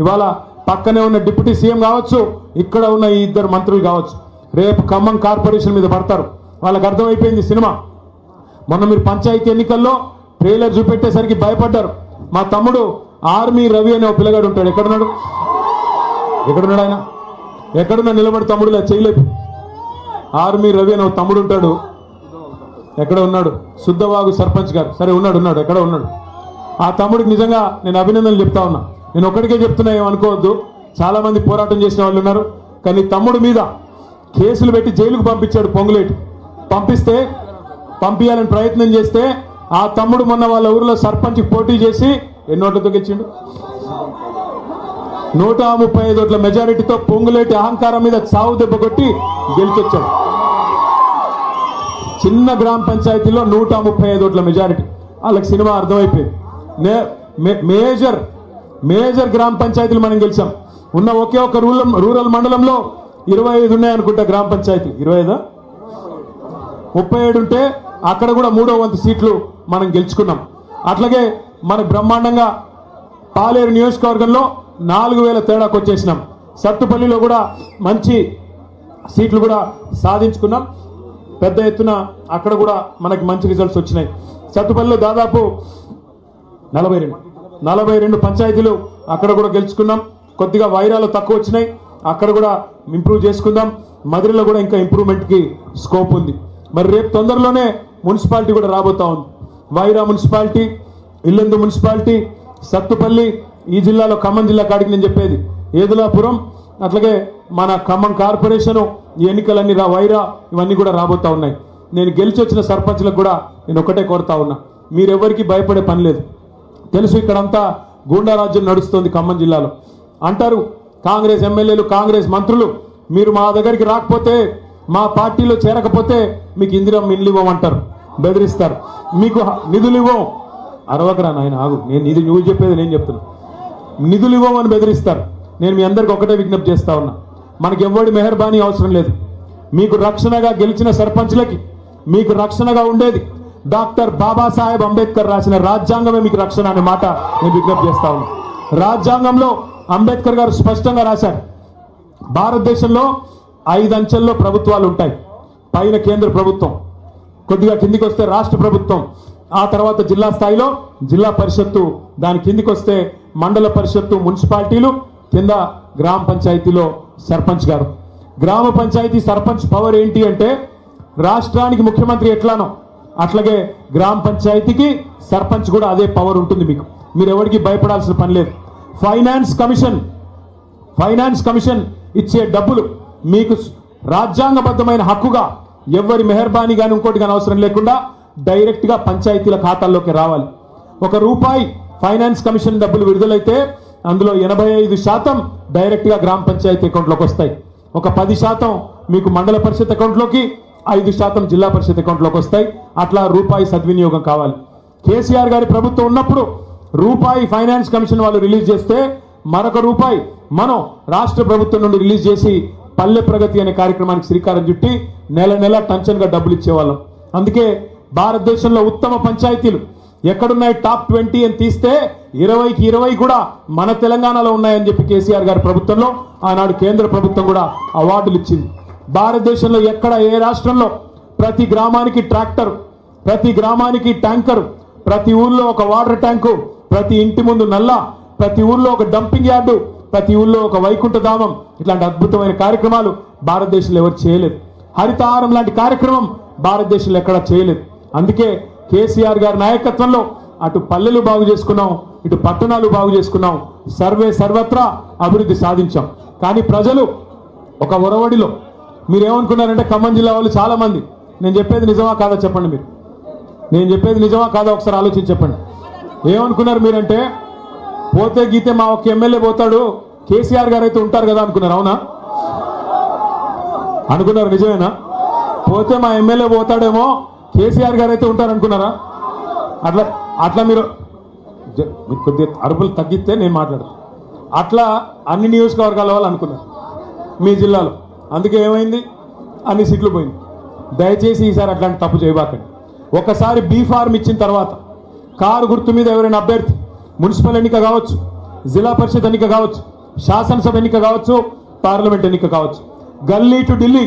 ఇవాళ పక్కనే ఉన్న డిప్యూటీ సీఎం కావచ్చు, ఇక్కడ ఉన్న ఈ ఇద్దరు మంత్రులు కావచ్చు, రేపు ఖమ్మం కార్పొరేషన్ మీద పడతారు. వాళ్ళకి అర్థమైపోయింది సినిమా. మొన్న మీరు పంచాయతీ ఎన్నికల్లో ట్రైలర్ చూపెట్టేసరికి భయపడ్డారు. మా తమ్ముడు ఆర్మీ రవి అనే ఒక పిల్లగాడు ఉంటాడు. ఎక్కడున్నాడు ఆయన? ఎక్కడున్నా నిలబడి తమ్ముడులా చేయలేపు. ఆర్మీ రవి అనే ఒక తమ్ముడు ఉంటాడు. ఎక్కడ ఉన్నాడు? శుద్ధవాగు సర్పంచ్ గారు. సరే ఉన్నాడు, ఎక్కడ ఉన్నాడు? ఆ తమ్ముడికి నిజంగా నేను అభినందనలు చెప్తా ఉన్నా. నేను ఒక్కడికే చెప్తున్నా, ఏమనుకోవద్దు, చాలా మంది పోరాటం చేసిన వాళ్ళు ఉన్నారు. కానీ తమ్ముడు మీద కేసులు పెట్టి జైలుకు పంపించాడు పొంగులేటి. పంపించాలని ప్రయత్నం చేస్తే ఆ తమ్ముడు మొన్న వాళ్ళ ఊరిలో సర్పంచ్ పోటీ చేసి ఎన్ని ఓట్లతో గెలిచిండు? 135 ఓట్ల మెజారిటీతో పొంగులేటి అహంకారం మీద చావు దెబ్బ కొట్టి గెలిచొచ్చాడు. చిన్న గ్రామ పంచాయతీలో 135 ఓట్ల మెజారిటీ. వాళ్ళకి సినిమా అర్థమైపోయింది. మేజర్ గ్రామ పంచాయతీలు మనం గెలిచాం. ఉన్న ఒకే ఒక రూరల్ మండలంలో 25 ఉన్నాయనుకుంటా గ్రామ పంచాయతీ. 25 37 ఉంటే అక్కడ కూడా 3వ వంతు సీట్లు మనం గెలుచుకున్నాం. అట్లాగే మన బ్రహ్మాండంగా పాలేరు నియోజకవర్గంలో 4000 తేడాకు వచ్చేసినాం. సత్తుపల్లిలో కూడా మంచి సీట్లు కూడా సాధించుకున్నాం. పెద్ద ఎత్తున అక్కడ కూడా మనకి మంచి రిజల్ట్స్ వచ్చినాయి. సత్తుపల్లిలో దాదాపు 42 పంచాయతీలు అక్కడ కూడా గెలుచుకున్నాం. కొద్దిగా వైరాలు తక్కువ వచ్చినాయి, అక్కడ కూడా ఇంప్రూవ్ చేసుకుందాం. మదిరిలో కూడా ఇంకా ఇంప్రూవ్మెంట్కి స్కోప్ ఉంది. మరి రేపు తొందరలోనే మున్సిపాలిటీ కూడా రాబోతా ఉంది. వైరా మున్సిపాలిటీ, ఇల్లందు మున్సిపాలిటీ, సత్తుపల్లి, ఈ జిల్లాలో ఖమ్మం జిల్లా కాడికి నేను చెప్పేది ఏదులాపురం, అట్లాగే మన ఖమ్మం కార్పొరేషను, ఈ ఎన్నికలన్నీ వైరా ఇవన్నీ కూడా రాబోతా ఉన్నాయి. నేను గెలిచి వచ్చిన సర్పంచ్లకు కూడా నేను ఒకటే కోరుతా ఉన్నా, మీరెవరికి భయపడే పని లేదు. తెలుసు ఇక్కడంతా గూండా రాజ్యం నడుస్తుంది ఖమ్మం జిల్లాలో. అంటారు కాంగ్రెస్ ఎమ్మెల్యేలు, కాంగ్రెస్ మంత్రులు, మీరు మా దగ్గరికి రాకపోతే, మా పార్టీలో చేరకపోతే మీకు ఇందిరం ఇల్లు ఇవ్వమంటారు, బెదిరిస్తారు. మీకు నిధులు ఇవ్వం. అరవకరా నాయన, ఆగు, నువ్వు చెప్పేది నేను చెప్తున్నా. నిధులు ఇవ్వమని బెదిరిస్తారు. నేను మీ అందరికి ఒకటే విజ్ఞప్తి చేస్తా ఉన్నా, మనకి ఎవరి మెహర్బానీ అవసరం లేదు. మీకు రక్షణగా గెలిచిన సర్పంచ్లకి మీకు రక్షణగా ఉండేది డాక్టర్ బాబాసాహెబ్ అంబేద్కర్ రాసిన రాజ్యాంగమే మీకు రక్షణ అనే మాట నేను విజ్ఞప్తి చేస్తా ఉన్నా. రాజ్యాంగంలో అంబేద్కర్ గారు స్పష్టంగా రాశారు, భారతదేశంలో 5 అంచెల్లో ప్రభుత్వాలు ఉంటాయి. పైన కేంద్ర ప్రభుత్వం, కొద్దిగా కిందికి వస్తే రాష్ట్ర ప్రభుత్వం, ఆ తర్వాత జిల్లా స్థాయిలో జిల్లా పరిషత్తు, దాని కిందికి వస్తే మండల పరిషత్తు, మున్సిపాలిటీలు, కింద గ్రామ పంచాయతీలో సర్పంచ్ గారు. గ్రామ పంచాయతీ సర్పంచ్ పవర్ ఏంటి అంటే, రాష్ట్రానికి ముఖ్యమంత్రి ఎట్లానో అట్లాగే గ్రామ పంచాయతీకి సర్పంచ్ కూడా అదే పవర్ ఉంటుంది. మీరు ఎవరికి భయపడాల్సిన పని లేదు. ఫైనాన్స్ కమిషన్ ఇచ్చే డబ్బులు మీకు రాజ్యాంగబద్ధమైన హక్కుగా ఎవరి మెహర్బానీ కానీ ఇంకోటి కానీ అవసరం లేకుండా డైరెక్ట్గా పంచాయతీల ఖాతాల్లోకి రావాలి. ₹1 ఫైనాన్స్ కమిషన్ డబ్బులు విడుదలైతే అందులో 85% డైరెక్ట్గా గ్రామ పంచాయతీ అకౌంట్లోకి వస్తాయి. ఒక 10% మీకు మండల పరిషత్ అకౌంట్లోకి, 5% జిల్లా పరిషత్ అకౌంట్లోకి వస్తాయి. అట్లా ₹1 సద్వినియోగం కావాలి. కేసీఆర్ గారి ప్రభుత్వం ఉన్నప్పుడు ₹1 ఫైనాన్స్ కమిషన్ వాళ్ళు రిలీజ్ చేస్తే మరొక ₹1 మనం రాష్ట్ర ప్రభుత్వం నుండి రిలీజ్ చేసి పల్లె ప్రగతి అనే కార్యక్రమానికి శ్రీకారం చుట్టి నెల టెన్షన్గా డబ్బులు ఇచ్చేవాళ్ళం. అందుకే భారతదేశంలో ఉత్తమ పంచాయతీలు ఎక్కడున్నాయి టాప్ 20 అని తీస్తే 20కి 20 కూడా మన తెలంగాణలో ఉన్నాయని చెప్పి కేసీఆర్ గారి ప్రభుత్వంలో ఆనాడు కేంద్ర ప్రభుత్వం కూడా అవార్డులు ఇచ్చింది. భారతదేశంలో ఎక్కడ ఏ రాష్ట్రంలో ప్రతి గ్రామానికి ట్రాక్టర్, ప్రతి గ్రామానికి ట్యాంకరు, ప్రతి ఊర్లో ఒక వాటర్ ట్యాంకు, ప్రతి ఇంటి ముందు నల్ల, ప్రతి ఊర్లో ఒక డంపింగ్ యార్డు, ప్రతి ఊర్లో ఒక వైకుంఠధామం, ఇట్లాంటి అద్భుతమైన కార్యక్రమాలు భారతదేశంలో ఎవరు చేయలేదు. హరితహారం లాంటి కార్యక్రమం భారతదేశంలో ఎక్కడా చేయలేదు. అందుకే కేసీఆర్ గారి నాయకత్వంలో అటు పల్లెలు బాగు చేసుకున్నాం, ఇటు పట్టణాలు బాగు చేసుకున్నాం, సర్వత్రా అభివృద్ధి సాధించాం. కానీ ప్రజలు ఒక ఒరవడిలో మీరేమనుకున్నారంటే, ఖమ్మం జిల్లా వాళ్ళు చాలా మంది, నేను చెప్పేది నిజమా కాదా చెప్పండి, నేను చెప్పేది నిజమా కాదా ఒకసారి ఆలోచించి చెప్పండి. ఏమనుకున్నారు మీరంటే, పోతే గీతే మా ఒక్క ఎమ్మెల్యే పోతాడు, కేసీఆర్ గారు అయితే ఉంటారు కదా అనుకున్నారు. అవునా? అనుకున్నారు? నిజమేనా? పోతే మా ఎమ్మెల్యే పోతాడేమో, కేసీఆర్ గారు అయితే ఉంటారు అనుకున్నారా? అట్లా మీరు కొద్దిగా అరుపులు తగ్గిస్తే నేను మాట్లాడతాను. అట్లా అన్ని నియోజకవర్గాల వాళ్ళు అనుకున్నారు మీ జిల్లాలో. అందుకే ఏమైంది, అన్ని సీట్లు పోయింది. దయచేసి ఈసారి అట్లాంటి తప్పు చేయబాకండి. ఒకసారి బీ ఫార్మ్ ఇచ్చిన తర్వాత కారు గుర్తు మీద ఎవరైనా అభ్యర్థి మున్సిపల్ ఎన్నిక కావచ్చు, జిల్లా పరిషత్ ఎన్నిక కావచ్చు, శాసనసభ ఎన్నిక కావచ్చు, పార్లమెంట్ ఎన్నిక కావచ్చు, గల్లీ టు ఢిల్లీ